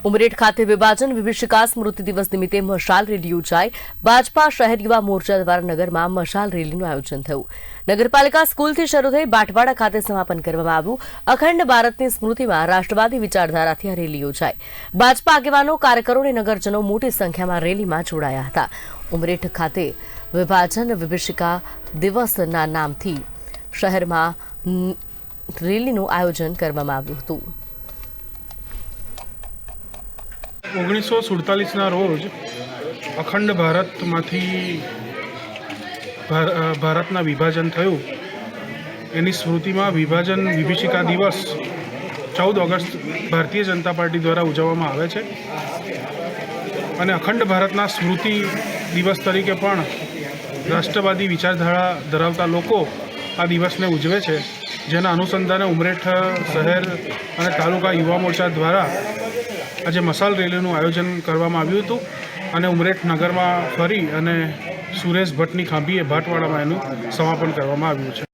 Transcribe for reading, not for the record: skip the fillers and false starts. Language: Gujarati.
ઉમરેઠ ખાતે વિભાજન વિભીષિકા સ્મૃતિ દિવસ નિમિત્તે મશાલ રેલી યોજાઈ। ભાજપા શહેર યુવા મોરચા દ્વારા નગરમાં મશાલ રેલીનું આયોજન થયું। નગરપાલિકા સ્કૂલથી શરૂ થઈ બાટવાડા ખાતે સમાપન કરવામાં આવ્યું। અખંડ ભારતની સ્મૃતિમાં રાષ્ટ્રવાદી વિચારધારાથી આ રેલી યોજાઈ। ભાજપા આગેવાનો, કાર્યકરો અને નગરજનો મોટી સંખ્યામાં રેલીમાં જોડાયા હતા। ઉમરેઠ ખાતે વિભાજન વિભીષિકા દિવસના નામથી શહેરમાં રેલીનું આયોજન કરવામાં આવ્યું હતું। 1947 રોજ અખંડ ભારતમાંથી ભારતના વિભાજન થયું। એની સ્મૃતિમાં વિભાજન વિભીષિકા દિવસ 14 ઓગસ્ટ ભારતીય જનતા પાર્ટી દ્વારા ઉજવવામાં આવે છે અને અખંડ ભારતના સ્મૃતિ દિવસ તરીકે પણ રાષ્ટ્રવાદી વિચારધારા ધરાવતા લોકો આ દિવસને ઉજવે છે। જેના અનુસંધાને ઉમરેઠ શહેર અને તાલુકા યુવા મોરચા દ્વારા આજે મશાલ રેલીનું આયોજન કરવામાં આવ્યું હતું અને ઉમરેઠ નગરમાં ફરી અને સુરેશ ભટ્ટની ખાંભીએ ભાટવાડામાં એનું સમાપન કરવામાં આવ્યું છે।